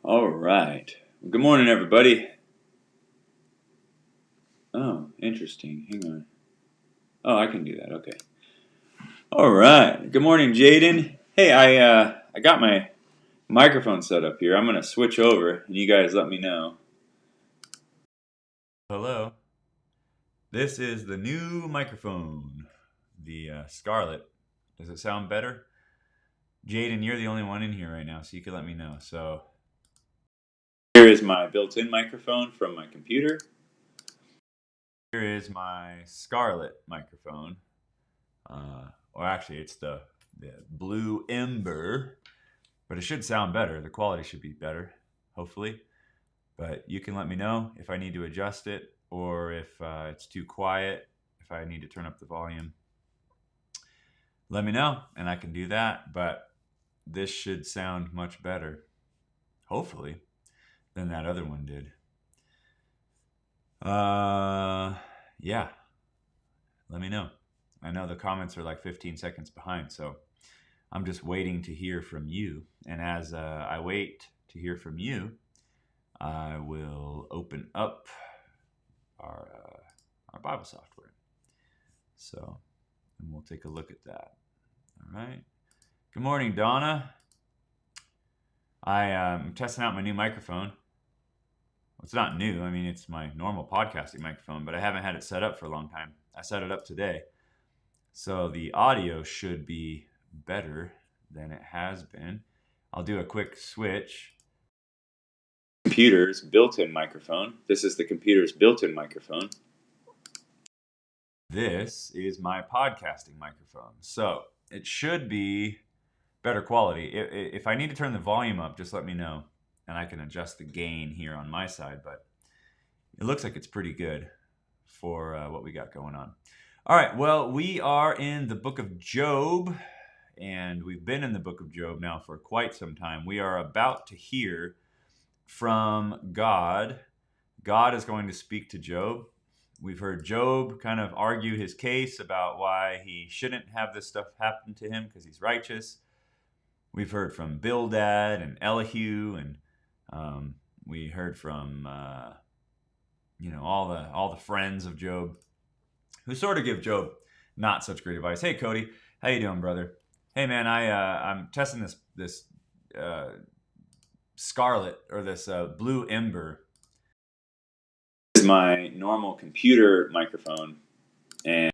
All right. Good morning, everybody. Oh, interesting. Hang on. Oh, I can do that. Okay. All right. Good morning, Jaden. Hey, I got my microphone set up here. I'm gonna switch over, and you guys let me know. Hello. This is the new microphone, the Scarlett. Does it sound better? Jaden, you're the only one in here right now, so you can let me know. So here is my built-in microphone from my computer. Here is my Scarlett microphone. Or actually, it's the Blue Ember, but it should sound better. The quality should be better, hopefully. But you can let me know if I need to adjust it or if it's too quiet, if I need to turn up the volume. Let me know, and I can do that. But this should sound much better, hopefully, than that other one did. Yeah. Let me know. I know the comments are like 15 seconds behind, so I'm just waiting to hear from you. And as I wait to hear from you, I will open up our Bible software. So, and we'll take a look at that. All right. Good morning, Donna. I am testing out my new microphone. Well, it's not new. I mean, it's my normal podcasting microphone, but I haven't had it set up for a long time. I set it up today. So the audio should be better than it has been. I'll do a quick switch. Computer's built-in microphone. This is the computer's built-in microphone. This is my podcasting microphone. So it should be better quality. If I need to turn the volume up, just let me know, and I can adjust the gain here on my side. But it looks like it's pretty good for what we got going on. All right, well, we are in the book of Job, and we've been in the book of Job now for quite some time. We are about to hear from God. God is going to speak to Job. We've heard Job kind of argue his case about why he shouldn't have this stuff happen to him because he's righteous. We've heard from Bildad and Elihu, and we heard from all the friends of Job, who sort of give Job not such great advice. Hey, Cody, how you doing, brother? Hey, man, I'm testing this Scarlet, or this Blue Ember. This is my normal computer microphone, and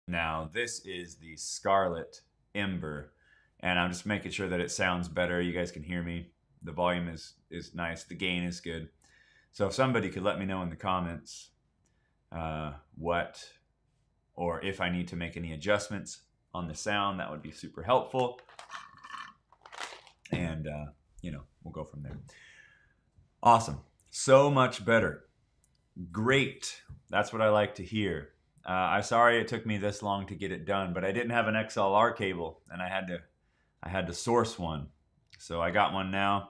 now this is the Scarlet Ember, and I'm just making sure that it sounds better. You guys can hear me. The volume is nice. The gain is good. So if somebody could let me know in the comments what, or if I need to make any adjustments on the sound, that would be super helpful. And, we'll go from there. Awesome. So much better. Great. That's what I like to hear. I'm sorry it took me this long to get it done, but I didn't have an XLR cable, and I had to source one. So I got one now,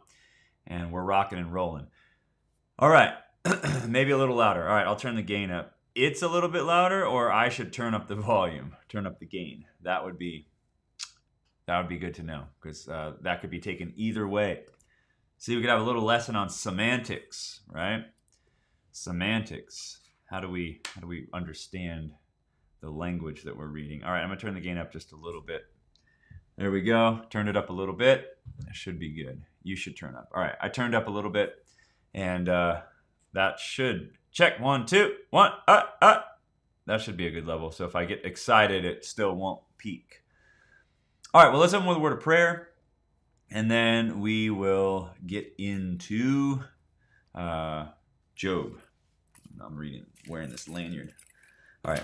and we're rocking and rolling. All right. Maybe a little louder. All right, I'll turn the gain up. It's a little bit louder, or I should turn up the volume, turn up the gain. That would be good to know, because that could be taken either way. See, we could have a little lesson on semantics, right? Semantics. How do we understand the language that we're reading? All right, I'm gonna turn the gain up just a little bit. There we go. Turned it up a little bit. That should be good. You should turn up. All right, I turned up a little bit, and that should check 1, 2, 1. That should be a good level. So if I get excited, it still won't peak. All right, well, let's open with a word of prayer, and then we will get into Job. I'm wearing this lanyard. All right.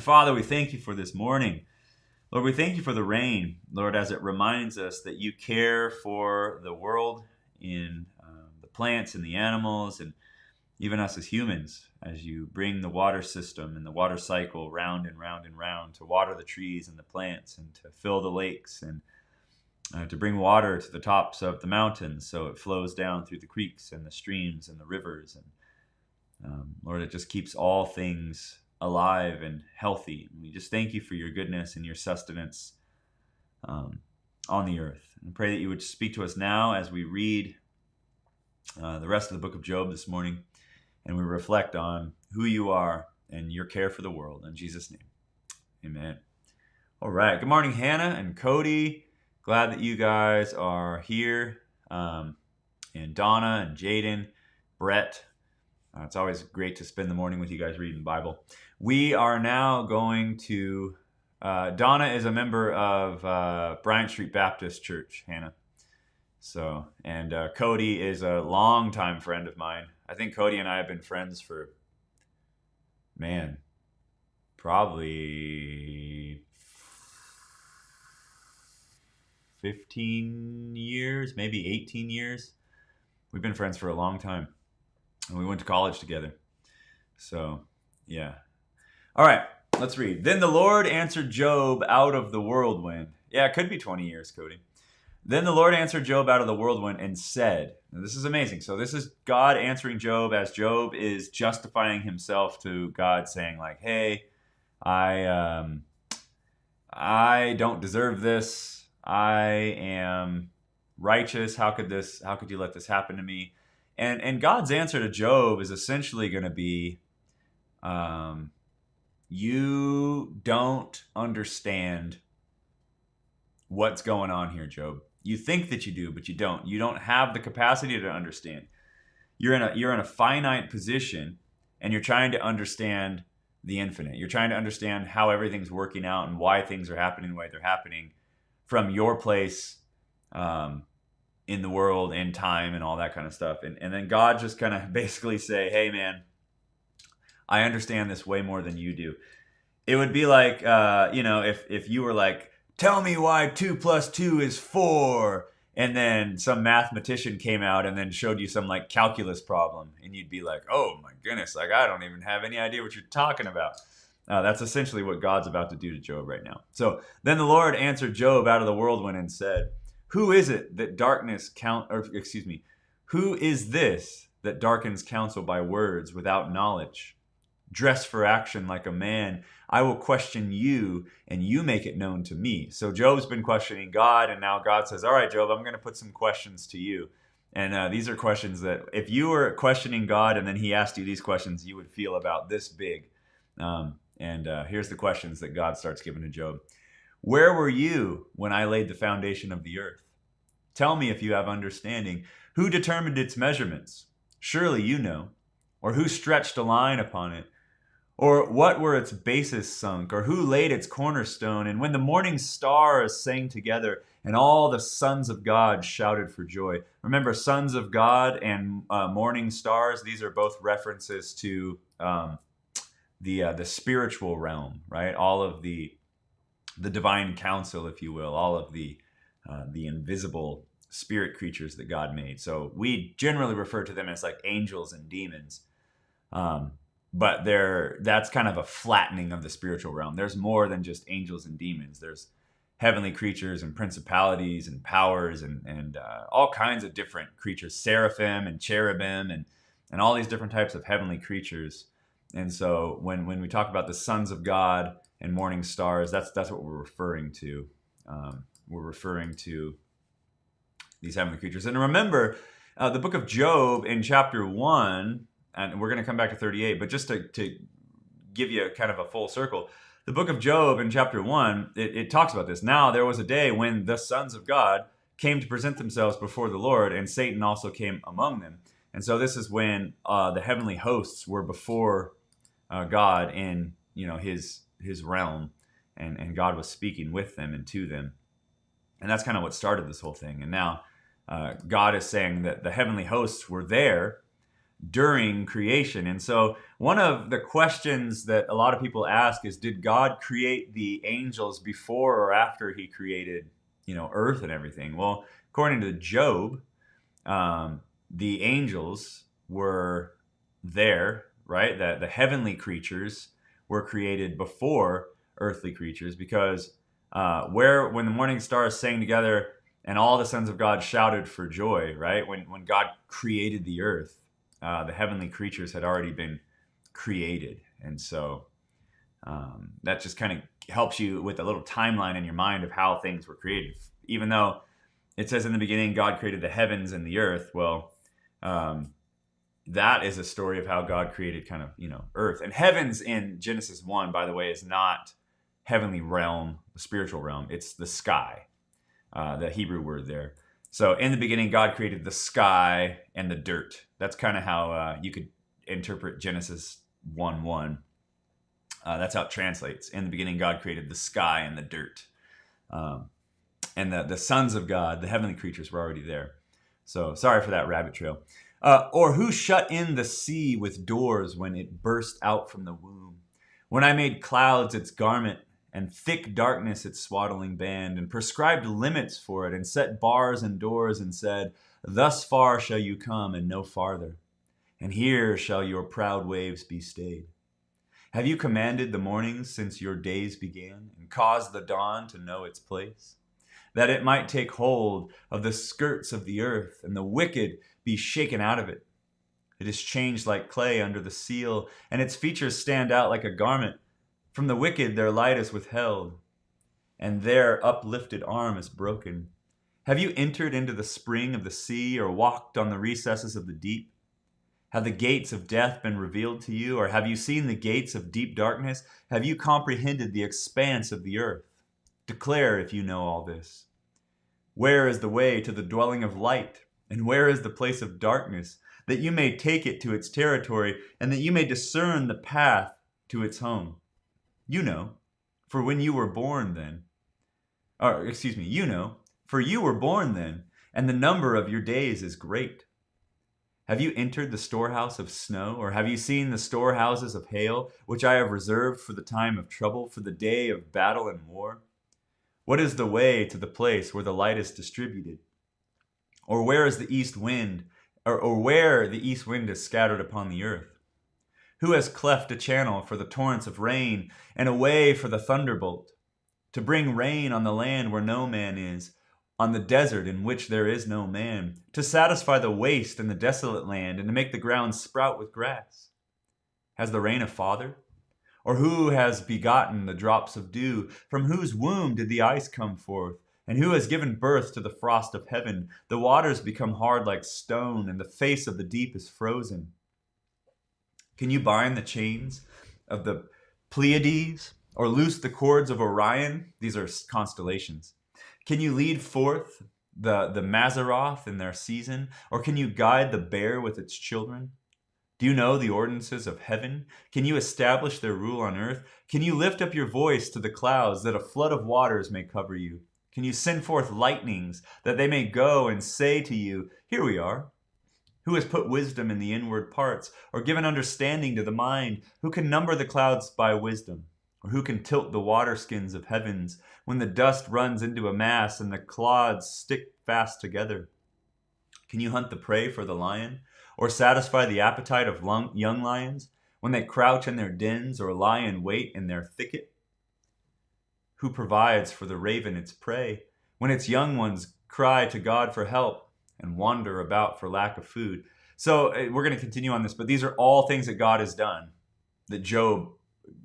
Father, we thank you for this morning. Lord, we thank you for the rain, Lord, as it reminds us that you care for the world, in the plants and the animals, and even us as humans, as you bring the water system and the water cycle round and round and round to water the trees and the plants and to fill the lakes, and to bring water to the tops of the mountains so it flows down through the creeks and the streams and the rivers. And Lord, it just keeps all things alive and healthy. And we just thank you for your goodness and your sustenance on the earth. And pray that you would speak to us now as we read the rest of the book of Job this morning, and we reflect on who you are and your care for the world. In Jesus' name, amen. All right. Good morning, Hannah and Cody. Glad that you guys are here. And Donna and Jaden, Brett. It's always great to spend the morning with you guys reading the Bible. We are now going to. Donna is a member of Bryant Street Baptist Church, Hannah. So, and Cody is a longtime friend of mine. I think Cody and I have been friends for, man, probably 15 years, maybe 18 years. We've been friends for a long time. And we went to college together. So, yeah. All right, let's read. Then the Lord answered Job out of the whirlwind. Yeah, it could be 20 years, Cody. Then the Lord answered Job out of the whirlwind and said, now this is amazing. So this is God answering Job as Job is justifying himself to God, saying like, hey, I don't deserve this. I am righteous. How could you let this happen to me? And God's answer to Job is essentially going to be, you don't understand what's going on here, Job. You think that you do, but you don't. You don't have the capacity to understand. You're in a finite position, and you're trying to understand the infinite. You're trying to understand how everything's working out and why things are happening the way they're happening from your place in the world, in time, and all that kind of stuff. And then God just kind of basically say, hey, man, I understand this way more than you do. It would be like, if you were like, tell me why 2 + 2 is 4. And then some mathematician came out and then showed you some like calculus problem. And you'd be like, oh my goodness, like I don't even have any idea what you're talking about. That's essentially what God's about to do to Job right now. So then the Lord answered Job out of the whirlwind and said, who is it that who is this that darkens counsel by words without knowledge? Dress for action like a man. I will question you, and you make it known to me. So Job's been questioning God, and now God says, all right, Job, I'm going to put some questions to you. And these are questions that if you were questioning God and then he asked you these questions, you would feel about this big. Here's the questions that God starts giving to Job. Where were you when I laid the foundation of the earth? Tell me if you have understanding. Who determined its measurements? Surely you know. Or who stretched a line upon it? Or what were its bases sunk? Or who laid its cornerstone? And when the morning stars sang together and all the sons of God shouted for joy. Remember, sons of God and morning stars, these are both references to the spiritual realm, right? All of the divine counsel, if you will, all of the invisible spirit creatures that God made. So we generally refer to them as like angels and demons. But that's kind of a flattening of the spiritual realm. There's more than just angels and demons. There's heavenly creatures and principalities and powers and all kinds of different creatures, seraphim and cherubim and all these different types of heavenly creatures. And so when we talk about the sons of God and morning stars, that's what we're referring to. We're referring to these heavenly creatures. And remember, the book of Job in chapter 1, and we're going to come back to 38, but just to give you kind of a full circle, the book of Job in chapter 1, it talks about this. Now there was a day when the sons of God came to present themselves before the Lord, and Satan also came among them. And so this is when the heavenly hosts were before God in his realm, and God was speaking with them and to them. And that's kind of what started this whole thing. And now God is saying that the heavenly hosts were there during creation. And so one of the questions that a lot of people ask is, did God create the angels before or after he created, earth and everything? Well, according to Job, the angels were there, right? The heavenly creatures were created before earthly creatures, because when the morning stars sang together and all the sons of God shouted for joy, right? When God created the earth, the heavenly creatures had already been created. And so that just kind of helps you with a little timeline in your mind of how things were created. Even though it says in the beginning, God created the heavens and the earth. Well, Um, that is a story of how God created kind of, earth. And heavens in Genesis 1, by the way, is not heavenly realm, the spiritual realm. It's the sky, the Hebrew word there. So in the beginning, God created the sky and the dirt. That's kind of how you could interpret Genesis 1 1. That's how it translates. In the beginning, God created the sky and the dirt. Um, and the sons of God, the heavenly creatures, were already there. So sorry for that rabbit trail. Or who shut in the sea with doors when it burst out from the womb? When I made clouds its garment and thick darkness its swaddling band, and prescribed limits for it, and set bars and doors, and said, thus far shall you come, and no farther, and here shall your proud waves be stayed. Have you commanded the mornings since your days began, and caused the dawn to know its place, that it might take hold of the skirts of the earth, and the wicked be shaken out of it? It is changed like clay under the seal, and its features stand out like a garment. From the wicked their light is withheld, and their uplifted arm is broken. Have you entered into the spring of the sea, or walked on the recesses of the deep? Have the gates of death been revealed to you, or have you seen the gates of deep darkness? Have you comprehended the expanse of the earth? Declare if you know all this. Where is the way to the dwelling of light? And where is the place of darkness, that you may take it to its territory, and that you may discern the path to its home? You know, for when you were born then, you know, for you were born then, and the number of your days is great. Have you entered the storehouse of snow, or have you seen the storehouses of hail, which I have reserved for the time of trouble, for the day of battle and war? What is the way to the place where the light is distributed? Or where is the east wind, or where the east wind is scattered upon the earth? Who has cleft a channel for the torrents of rain, and a way for the thunderbolt, to bring rain on the land where no man is, on the desert in which there is no man, to satisfy the waste and the desolate land, and to make the ground sprout with grass? Has the rain a father? Or who has begotten the drops of dew? From whose womb did the ice come forth? And who has given birth to the frost of heaven? The waters become hard like stone, and the face of the deep is frozen. Can you bind the chains of the Pleiades, or loose the cords of Orion? These are constellations. Can you lead forth the Mazzaroth in their season? Or can you guide the bear with its children? Do you know the ordinances of heaven? Can you establish their rule on earth? Can you lift up your voice to the clouds, that a flood of waters may cover you? Can you send forth lightnings, that they may go and say to you, here we are? Who has put wisdom in the inward parts, or given understanding to the mind? Who can number the clouds by wisdom? Or who can tilt the waterskins of heavens, when the dust runs into a mass and the clods stick fast together? Can you hunt the prey for the lion, or satisfy the appetite of young lions, when they crouch in their dens, or lie in wait in their thicket? Who provides for the raven its prey, when its young ones cry to God for help and wander about for lack of food? So we're going to continue on this, but these are all things that God has done that Job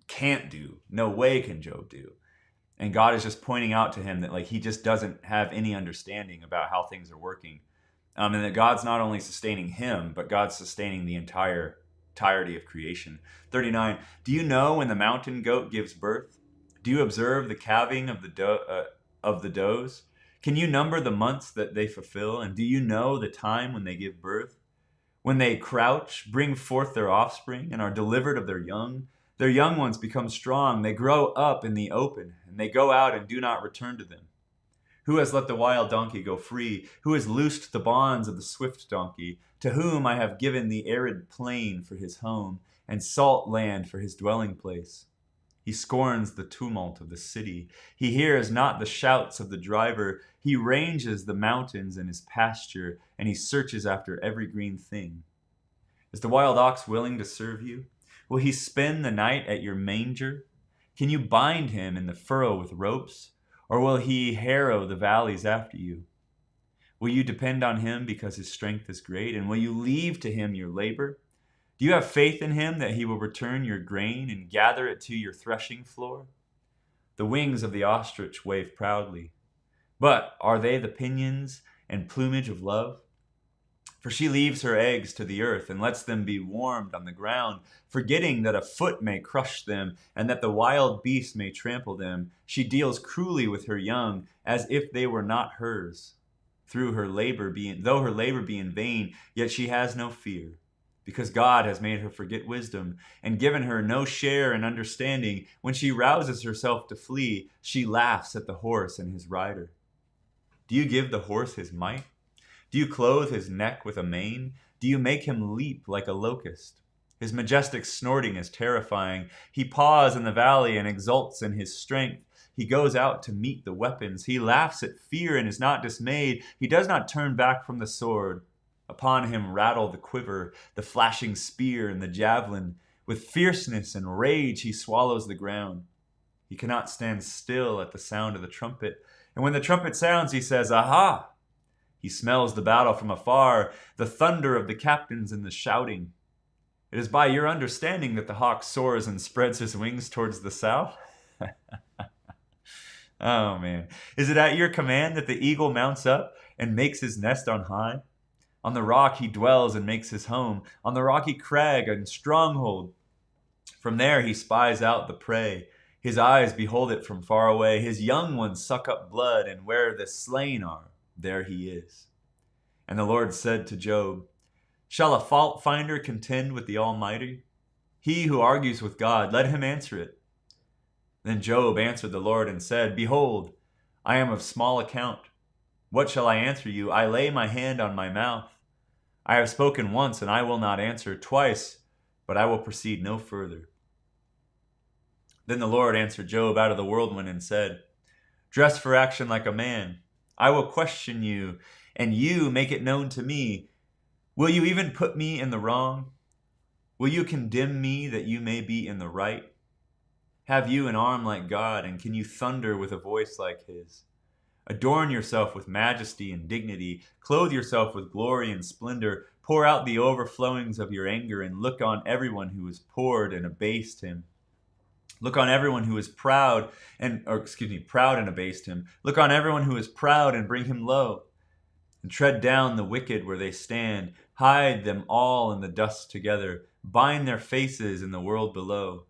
can't do. No way can Job do. And God is just pointing out to him that he just doesn't have any understanding about how things are working. And that God's not only sustaining him, but God's sustaining the entirety of creation. 39, do you know when the mountain goat gives birth? Do you observe the calving of the does? Can you number the months that they fulfill? And do you know the time when they give birth? When they crouch, bring forth their offspring, and are delivered of their young ones become strong. They grow up in the open, and they go out and do not return to them. Who has let the wild donkey go free? Who has loosed the bonds of the swift donkey? To whom I have given the arid plain for his home, and salt land for his dwelling place. He scorns the tumult of the city. He hears not the shouts of the driver. He ranges the mountains in his pasture, and he searches after every green thing. Is the wild ox willing to serve you? Will he spend the night at your manger? Can you bind him in the furrow with ropes? Or will he harrow the valleys after you? Will you depend on him because his strength is great? And will you leave to him your labor? Do you have faith in him that he will return your grain and gather it to your threshing floor? The wings of the ostrich wave proudly. But are they the pinions and plumage of love? For she leaves her eggs to the earth and lets them be warmed on the ground, forgetting that a foot may crush them and that the wild beast may trample them. She deals cruelly with her young as if they were not hers. Though her labor be in vain, yet she has no fear, because God has made her forget wisdom and given her no share in understanding. When she rouses herself to flee, she laughs at the horse and his rider. Do you give the horse his might? Do you clothe his neck with a mane? Do you make him leap like a locust? His majestic snorting is terrifying. He paws in the valley and exults in his strength. He goes out to meet the weapons. He laughs at fear and is not dismayed. He does not turn back from the sword. Upon him rattle the quiver, the flashing spear, and the javelin. With fierceness and rage he swallows the ground. He cannot stand still at the sound of the trumpet. And when the trumpet sounds, he says, "Aha!" He smells the battle from afar, the thunder of the captains and the shouting. It is by your understanding that the hawk soars and spreads his wings towards the south. Oh, man. Is it at your command that the eagle mounts up and makes his nest on high? On the rock he dwells and makes his home, on the rocky crag and stronghold. From there he spies out the prey. His eyes behold it from far away. His young ones suck up blood, and where the slain are, there he is. And the Lord said to Job, "Shall a fault finder contend with the Almighty? He who argues with God, let him answer it." Then Job answered the Lord and said, "Behold, I am of small account. What shall I answer you? I lay my hand on my mouth. I have spoken once, and I will not answer, twice, but I will proceed no further." Then the Lord answered Job out of the whirlwind and said, "Dress for action like a man. I will question you, and you make it known to me. Will you even put me in the wrong? Will you condemn me that you may be in the right? Have you an arm like God, and can you thunder with a voice like his? Adorn yourself with majesty and dignity. Clothe yourself with glory and splendor. Pour out the overflowings of your anger, and look on everyone who is poured and abased him. Look on everyone who is proud and abased him. Look on everyone who is proud and bring him low. And tread down the wicked where they stand. Hide them all in the dust together. Bind their faces in the world below.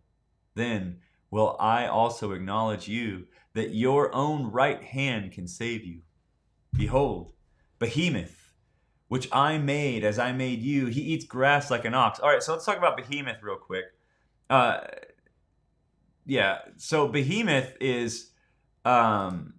Then will I also acknowledge you, that your own right hand can save you. Behold, Behemoth, which I made as I made you. He eats grass like an ox. All right, so let's talk about Behemoth real quick. So Behemoth is some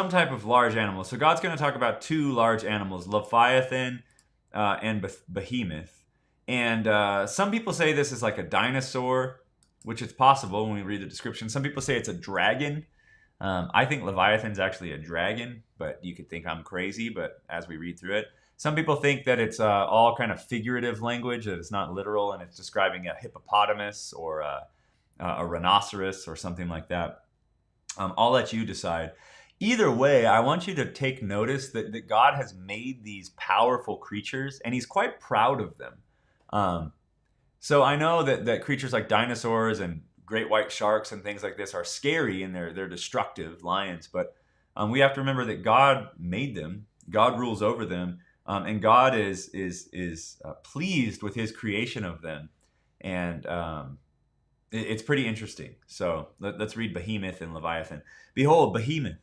type of large animal. So God's going to talk about two large animals, Leviathan and Behemoth. And some people say this is like a dinosaur, which is possible when we read the description. Some people say it's a dragon. I think Leviathan's actually a dragon, but you could think I'm crazy, but as we read through it. Some people think that it's all kind of figurative language, that it's not literal, and it's describing a hippopotamus or a rhinoceros or something like that. I'll let you decide. Either way, I want you to take notice that God has made these powerful creatures, and he's quite proud of them. So I know that creatures like dinosaurs and great white sharks and things like this are scary and they're destructive, lions, but we have to remember that God made them, God rules over them, and God is pleased with his creation of them. And it's pretty interesting. So let's read Behemoth and Leviathan. Behold, Behemoth,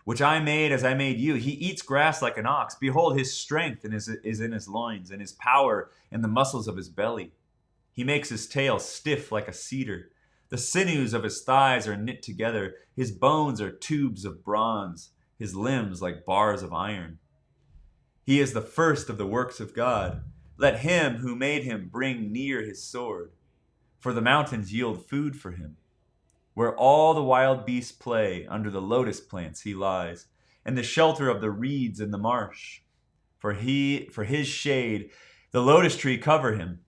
which I made as I made you. He eats grass like an ox. Behold, his strength is in his loins, and his power in the muscles of his belly. He makes his tail stiff like a cedar. The sinews of his thighs are knit together. His bones are tubes of bronze, his limbs like bars of iron. He is the first of the works of God. Let him who made him bring near his sword. For the mountains yield food for him. Where all the wild beasts play, under the lotus plants he lies, and the shelter of the reeds in the marsh. For his shade, the lotus tree cover him.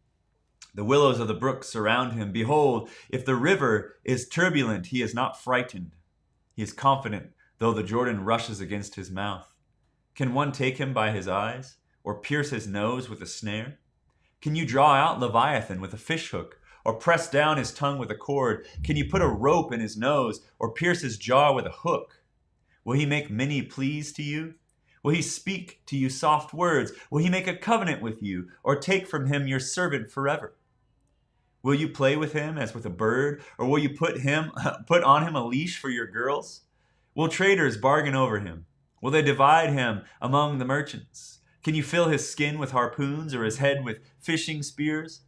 The willows of the brook surround him. Behold, if the river is turbulent, he is not frightened. He is confident, though the Jordan rushes against his mouth. Can one take him by his eyes, or pierce his nose with a snare? Can you draw out Leviathan with a fishhook, or press down his tongue with a cord? Can you put a rope in his nose, or pierce his jaw with a hook? Will he make many pleas to you? Will he speak to you soft words? Will he make a covenant with you, or take from him your servant forever? Will you play with him as with a bird, or will you put on him a leash for your girls? Will traders bargain over him? Will they divide him among the merchants? Can you fill his skin with harpoons, or his head with fishing spears?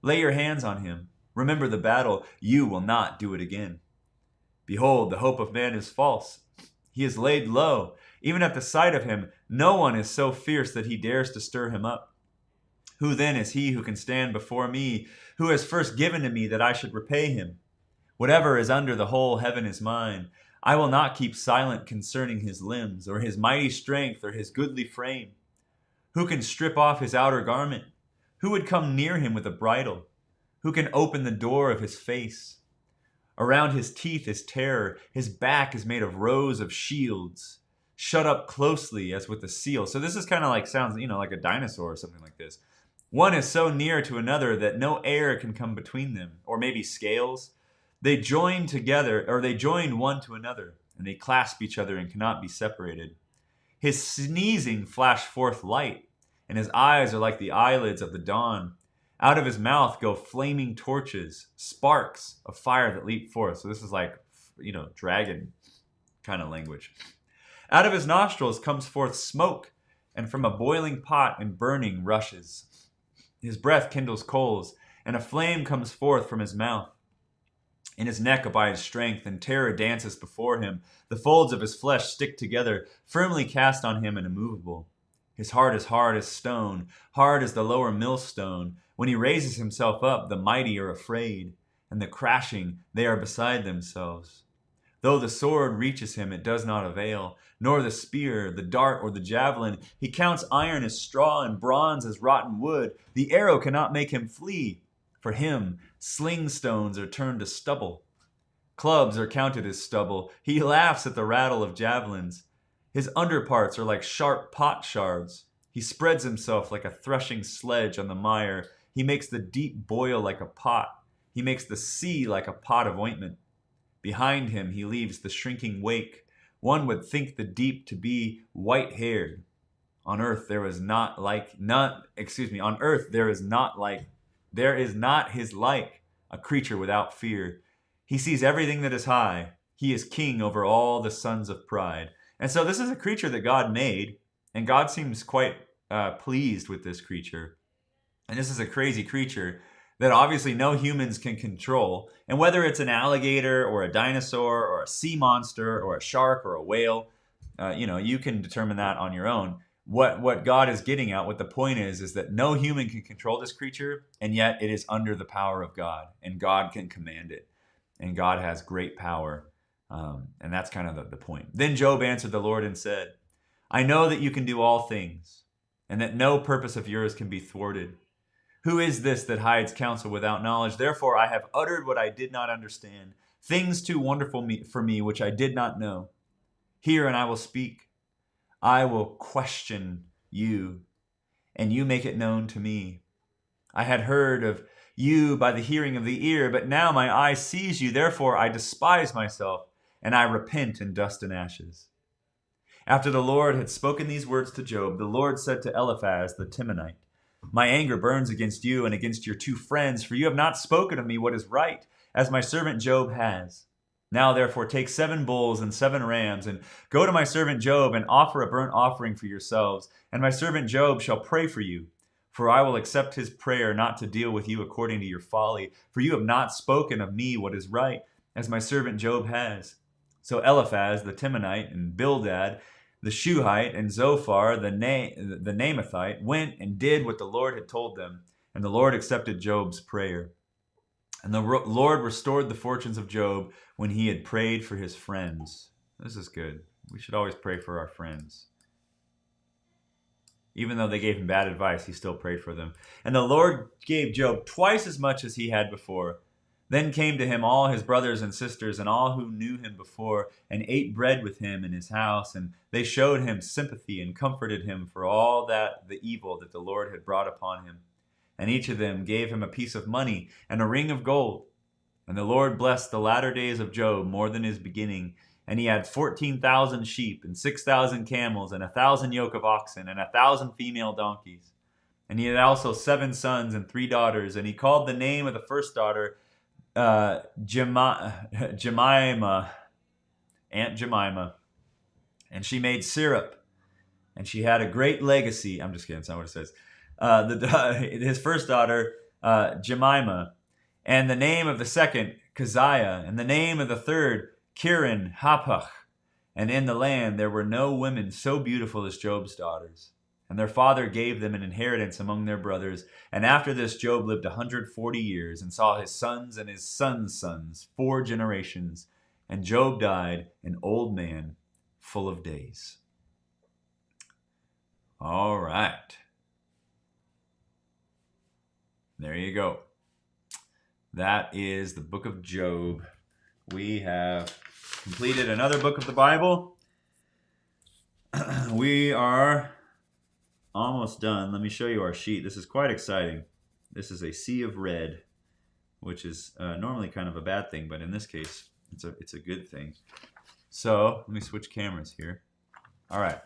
Lay your hands on him. Remember the battle. You will not do it again. Behold, the hope of man is false. He is laid low. Even at the sight of him, no one is so fierce that he dares to stir him up. Who then is he who can stand before me, who has first given to me that I should repay him? Whatever is under the whole heaven is mine. I will not keep silent concerning his limbs, or his mighty strength, or his goodly frame. Who can strip off his outer garment? Who would come near him with a bridle? Who can open the door of his face? Around his teeth is terror. His back is made of rows of shields, shut up closely as with a seal. So this is kind of like, sounds, like a dinosaur or something like this. One is so near to another that no air can come between them, or maybe scales. They join together, or they join one to another, and they clasp each other and cannot be separated. His sneezing flash forth light, and his eyes are like the eyelids of the dawn. Out of his mouth go flaming torches, sparks of fire that leap forth. So this is like, dragon kind of language. Out of his nostrils comes forth smoke, and from a boiling pot and burning rushes. His breath kindles coals, and a flame comes forth from his mouth. In his neck abides strength, and terror dances before him. The folds of his flesh stick together, firmly cast on him and immovable. His heart is hard as stone, hard as the lower millstone. When he raises himself up, the mighty are afraid, and the crashing, they are beside themselves. Though the sword reaches him, it does not avail, nor the spear, the dart, or the javelin. He counts iron as straw and bronze as rotten wood. The arrow cannot make him flee. For him, sling stones are turned to stubble. Clubs are counted as stubble. He laughs at the rattle of javelins. His underparts are like sharp pot shards. He spreads himself like a threshing sledge on the mire. He makes the deep boil like a pot. He makes the sea like a pot of ointment. Behind him he leaves the shrinking wake. One would think the deep to be white-haired. On earth there is not his like, a creature without fear. He sees everything that is high. He is king over all the sons of pride. And so this is a creature that God made, and God seems quite pleased with this creature. And this is a crazy creature that obviously no humans can control. And whether it's an alligator or a dinosaur or a sea monster or a shark or a whale, you can determine that on your own. What God is getting at, what the point is that no human can control this creature, and yet it is under the power of God, and God can command it. And God has great power, and that's kind of the point. Then Job answered the Lord and said, I know that you can do all things, and that no purpose of yours can be thwarted. Who is this that hides counsel without knowledge? Therefore I have uttered what I did not understand, things too wonderful for me which I did not know. Hear and I will speak. I will question you, and you make it known to me. I had heard of you by the hearing of the ear, but now my eye sees you. Therefore I despise myself, and I repent in dust and ashes. After the Lord had spoken these words to Job, the Lord said to Eliphaz the Temanite, My anger burns against you and against your two friends, for you have not spoken of me what is right, as my servant Job has. Now therefore take 7 bulls and 7 rams, and go to my servant Job and offer a burnt offering for yourselves, and my servant Job shall pray for you. For I will accept his prayer not to deal with you according to your folly, for you have not spoken of me what is right, as my servant Job has. So Eliphaz the Temanite, and Bildad the Shuhite, and Zophar the Naamathite went and did what the Lord had told them, and the Lord accepted Job's prayer. And the Lord restored the fortunes of Job when he had prayed for his friends. This is good. We should always pray for our friends. Even though they gave him bad advice, he still prayed for them. And the Lord gave Job twice as much as he had before. Then came to him all his brothers and sisters and all who knew him before, and ate bread with him in his house. And they showed him sympathy and comforted him for all the evil that the Lord had brought upon him. And each of them gave him a piece of money and a ring of gold. And the Lord blessed the latter days of Job more than his beginning, And he had 14,000 sheep and 6,000 camels and 1,000 yoke of oxen and 1,000 female donkeys. And he had also 7 sons and 3 daughters. And he called the name of the first daughter Jemima, Aunt Jemima. And she made syrup. And she had a great legacy. I'm just kidding. That's not what it says. His first daughter, Jemima. And the name of the second, Keziah. And the name of the third, Kirin Hapach. And in the land there were no women so beautiful as Job's daughters. And their father gave them an inheritance among their brothers. And after this, Job lived 140 years and saw his sons and his sons' sons, 4 generations. And Job died an old man, full of days. All right. There you go. That is the book of Job. We have completed another book of the Bible. We are almost done. Let me show you our sheet. This is quite exciting. This is a sea of red, which is normally kind of a bad thing, but in this case, it's a good thing. So let me switch cameras here. All right.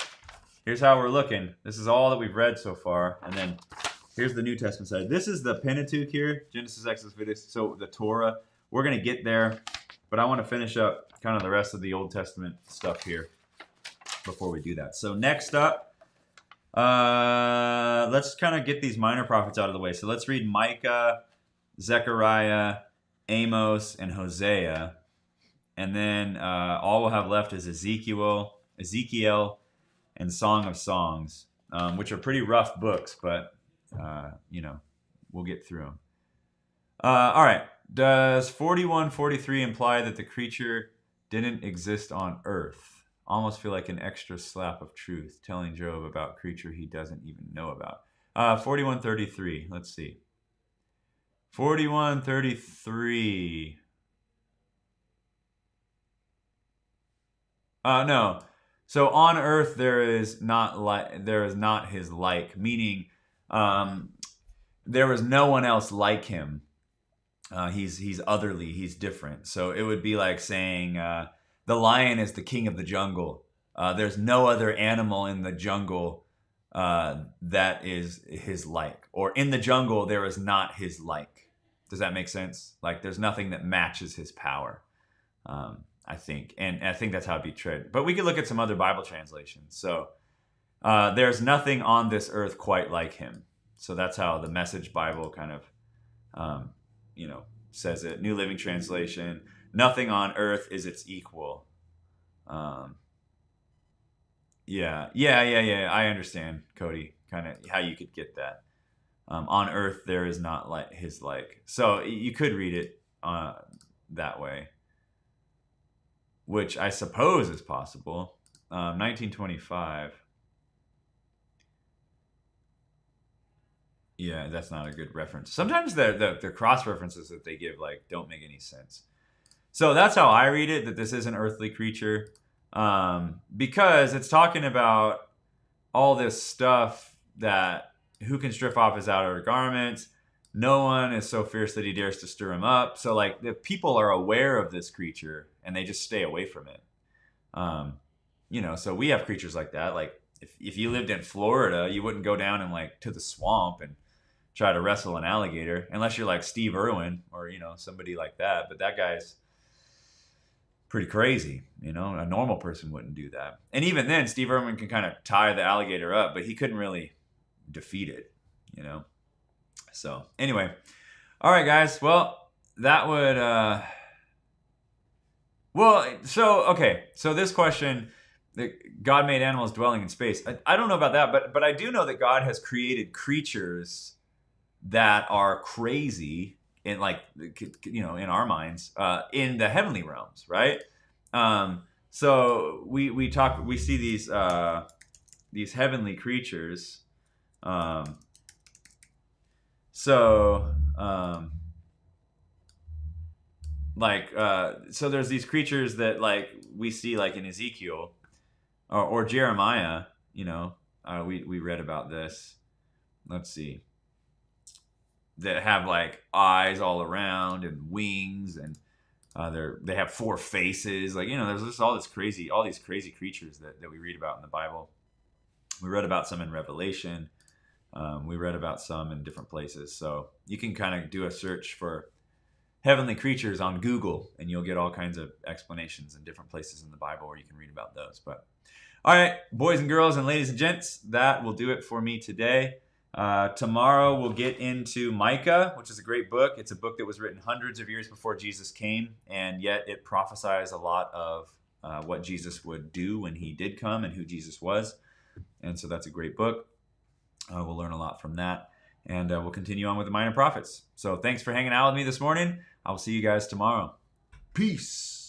Here's how we're looking. This is all that we've read so far, and then here's the New Testament side. This is the Pentateuch here, Genesis, Exodus, Leviticus, so the Torah. We're going to get there, but I want to finish up kind of the rest of the Old Testament stuff here before we do that. So next up, let's kind of get these minor prophets out of the way. So let's read Micah, Zechariah, Amos, and Hosea. And then all we'll have left is Ezekiel, and Song of Songs, which are pretty rough books, but, we'll get through them. All right. Does 41:43 imply that the creature didn't exist on Earth? Almost feel like an extra slap of truth, telling Job about creature he doesn't even know about. 41:33. Let's see. 41:33. No. So on Earth there is not his like, meaning there was no one else like him. He's otherly, he's different. So it would be like saying the lion is the king of the jungle. There's no other animal in the jungle that is his like. Or in the jungle, there is not his like. Does that make sense? Like there's nothing that matches his power, I think. And I think that's how it'd be treated. But we could look at some other Bible translations. So there's nothing on this earth quite like him. So that's how the Message Bible kind of, says it. New Living Translation. Nothing on earth is its equal. Yeah. I understand, Cody, kind of how you could get that. On earth, there is not like his like. So you could read it that way, which I suppose is possible. 1925. Yeah, that's not a good reference. Sometimes the cross references that they give don't make any sense. So that's how I read it, that this is an earthly creature, because it's talking about all this stuff that who can strip off his outer garments. No one is so fierce that he dares to stir him up. So the people are aware of this creature and they just stay away from it. So we have creatures like that. Like if you lived in Florida, you wouldn't go down and to the swamp and try to wrestle an alligator unless you're like Steve Irwin or somebody like that. But that guy's pretty crazy. A normal person wouldn't do that. And even then, Steve Irwin can kind of tie the alligator up, but he couldn't really defeat it. So anyway, all right, guys. Well, that would. So this question. That God made animals dwelling in space. I don't know about that, but I do know that God has created creatures that are crazy in in our minds in the heavenly realms, right? So we see these heavenly creatures. So there's these creatures that we see in Ezekiel or Jeremiah. We read about this. Let's see. That have eyes all around and wings and They have 4 faces. Like, there's just all these crazy creatures that we read about in the Bible. We read about some in Revelation. We read about some in different places. So you can kind of do a search for heavenly creatures on Google, and you'll get all kinds of explanations in different places in the Bible where you can read about those. But all right, boys and girls and ladies and gents, that will do it for me today. Tomorrow we'll get into Micah, which is a great book. It's a book that was written hundreds of years before Jesus came, and yet it prophesies a lot of what Jesus would do when he did come and who Jesus was. And so that's a great book. We'll learn a lot from that. And we'll continue on with the Minor Prophets. So thanks for hanging out with me this morning. I'll see you guys tomorrow. Peace.